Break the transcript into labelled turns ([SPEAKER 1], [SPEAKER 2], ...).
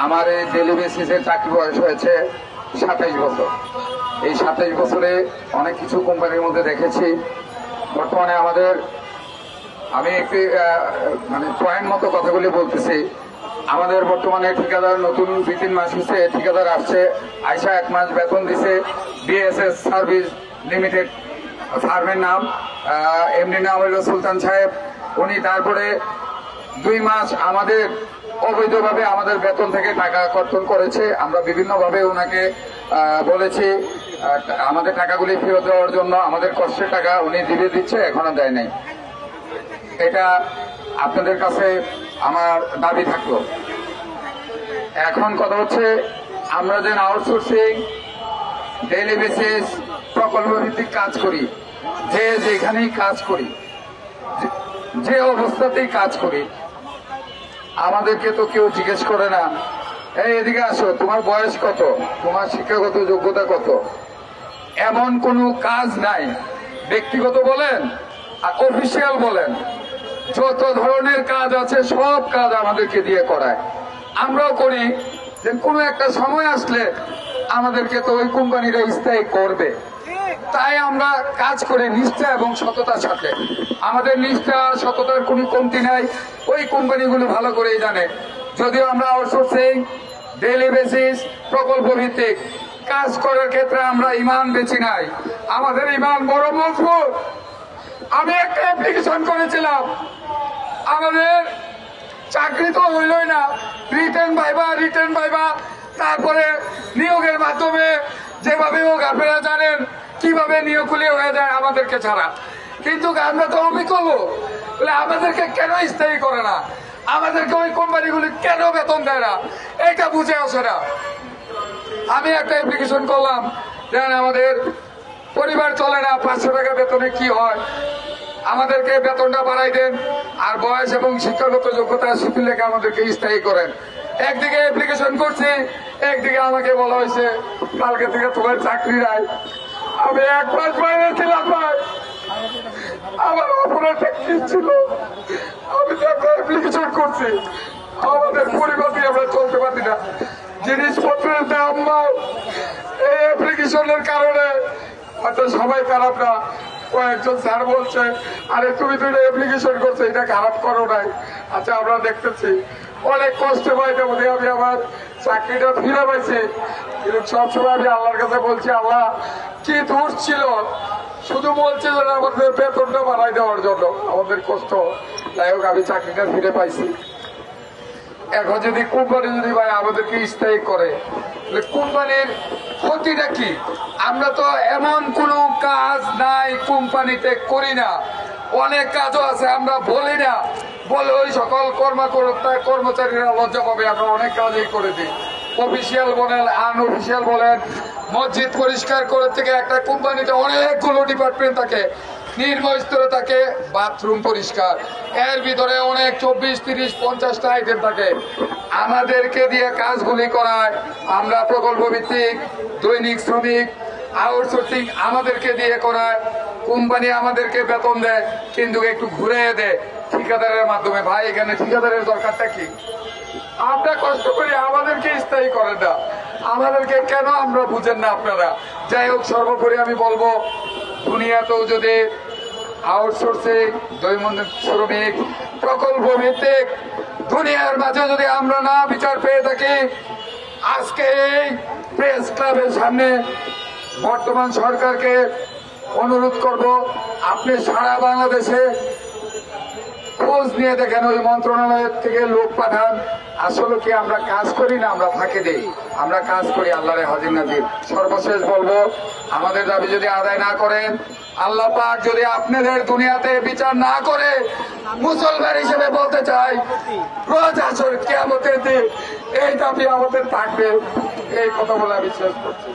[SPEAKER 1] আমার এই ডেলি বেসিসে চাকরি বয়স হয়েছে 27 বছর। এই 27 বছরে অনেক কিছু কোম্পানির মধ্যে দেখেছি। বর্তমানে আমি একটি মানে পয়েন্ট মতো কথাগুলি বলতেছি। আমাদের বর্তমানে ঠিকাদার নতুন 2-3 মাস হচ্ছে ঠিকাদার আসছে, আইসা 1 মাস বেতন দিছে। বিএসএস সার্ভিস লিমিটেড ফার্মের নাম, এমডি নাম হলো সুলতান সাহেব। উনি তারপরে 2 মাস আমাদের অবৈধভাবে আমাদের বেতন থেকে টাকা কর্তন করেছে। আমরা বিভিন্নভাবে ওনাকে বলেছি আমাদের টাকাগুলি ফেরত দেওয়ার জন্য। আমাদের কষ্টের টাকা উনি দিচ্ছে, এখনো দেয় নাই। এটা আপনাদের কাছে আমার দাবি থাকলো। এখন কথা হচ্ছে, আমরা যে আউটসোর্সিং ডেইলি বেসিস প্রকল্প ভিত্তিক কাজ করি, যেখানেই কাজ করি, যে অবস্থাতেই কাজ করি, আমাদেরকে তো কেউ জিজ্ঞেস করে না, এই এদিকে আসো, তোমার বয়স কত, তোমার শিক্ষাগত যোগ্যতা কত। এমন কোনো কাজ নাই, ব্যক্তিগত বলেন আর অফিসিয়াল বলেন, যত ধরনের কাজ আছে সব কাজ আমাদেরকে দিয়ে করায়। আমরাও করি, যে কোনো একটা সময় আসলে আমাদেরকে তো ওই কোম্পানিরা স্থায়ী করবে, তাই আমরা কাজ করি নিষ্ঠা এবং সততার সাথে। আমাদের নিষ্ঠা সততার কোনো কমতি নাই, ওই কোম্পানিগুলো ভালো করেই জানে। যদিও আমরা আউটসোর্সিং ডেইলি বেসিস প্রকল্প ভিত্তিক কাজ করার ক্ষেত্রে আমরা ইমান বেছি নাই, আমাদের ইমান বড় মজবুত। আমি একটা অ্যাপ্লিকেশন করেছিলাম, আমাদের চাকরি তো হইলই না, রিটার্ন ভাইবা, তারপরে নিয়োগের মাধ্যমে যেভাবে হোক আপনারা জানেন কিভাবে নিয়োগগুলি হয়ে যায় আমাদেরকে ছাড়া। কিন্তু আমরা তো অবিকল, বলে আমাদেরকে কেন স্থায়ী করে না, আমাদেরকে ওই কোম্পানিগুলি কেন বেতন দেয় না, এটা বুঝে আসে না। আমি একটা অ্যাপ্লিকেশন করলাম, দেখেন আমাদের পরিবার চলে না, 500 টাকা বেতনে কি হয়, আমাদেরকে বেতনটা বাড়াই দেন, আর বয়স এবং শিক্ষাগত যোগ্যতা শিথিল রেখে আমাদেরকে স্থায়ী করেন। একদিকে অ্যাপ্লিকেশন করছি, একদিকে আমাকে বলা হয়েছে কালকে থেকে তোমার চাকরি নাই। আমি 1 মাস বাইরে ছিলাম ভাই, আমার অপরাধটা কি ছিল, আমি তো একটা অ্যাপ্লিকেশন করছি, আমাদের পরিবার দিয়ে আমরা চলতে পারি না, জিনিসপত্রের দাম নাই। এই অ্যাপ্লিকেশনের কারণে হয়তো সবাই খারাপ না, কয়েকজন স্যার বলছে আরে তুমি তো অ্যাপ্লিকেশন করছো, এটা খারাপ করো নাই। আচ্ছা আমরা দেখতেছি অনেক কষ্ট পাইতে বলে আমি আমার চাকরিটা ফিরে পাইছি, কিন্তু সবসময় আমি আল্লাহর কাছে বলছি, আল্লাহ কি দোষ ছিল, শুধু বলছে যে আমাদের বেতনটা বাড়াই দেওয়ার জন্য আমাদের কষ্ট। যাই হোক আমি চাকরিটা ফিরে পাইছি। এখন যদি কোম্পানি ভাই আমাদেরকে স্থায়ী করে, কোম্পানির ক্ষতিটা কি? আমরা তো এমন কোনো কাজ নাই কোম্পানিতে করি না, অনেক কাজও আছে আমরা বলি না, বলে ওই সকল কর্মচারীরা লজ্জা পাবে। আমরা অনেক কাজই করে দিই, অফিসিয়াল বলেন আনঅফিসিয়াল বলেন। মসজিদ পরিষ্কার করে থেকে একটা কোম্পানিতে অনেকগুলো ডিপার্টমেন্ট থাকে, নিম্ন স্তরে থাকে বাথরুম পরিষ্কার, এর ভিতরে অনেক 24, 30, 50টা আইটেম থাকে। আমাদেরকে দিয়ে কাজগুলি করায়, আমরা প্রকল্প ভিত্তিক দৈনিক শ্রমিক আউটসোর্সিং আমাদেরকে দিয়ে করায়, কোম্পানি আমাদেরকে বেতন দেয়, কিন্তু একটু ঘুরে দেয় ঠিকাদারের মাধ্যমে। ভাই এখানে ঠিকাদারের দরকারটা কি? আমরা কষ্ট করি, আমাদেরকে স্থায়ী করেন না, আমাদেরকে কেন আমরা বুঝেন না আপনারা? যাই হোক, সর্বোপরি আমি বলবো, দুনিয়াতেও যদি আউটসোর্সিং দৈনন্দিন শ্রমিক প্রকল্প ভিত্তিক দুনিয়ার মাঝে যদি আমরা না বিচার পেয়ে থাকি, আজকে এই প্রেস ক্লাবের সামনে বর্তমান সরকারকে অনুরোধ করব, আপনি সারা বাংলাদেশে খোঁজ নিয়ে দেখেন, ওই মন্ত্রণালয়ের থেকে লোক পাঠান। আসলে কি আমরা কাজ করি না, আমরা ফাঁকি দেই? আমরা কাজ করি আল্লাহরে হাজির নাজির। সর্বশেষ বলবো, আমাদের দাবি যদি আদায় না করেন, আল্লাহ পাক যদি আপনাদের দুনিয়াতে বিচার না করে, মুসলমান হিসেবে বলতে চাই, রোজ আসর কিয়ামতের দিন এই দাবি আমাদের থাকবে। এই কথা বলে আমি শেষ করছি।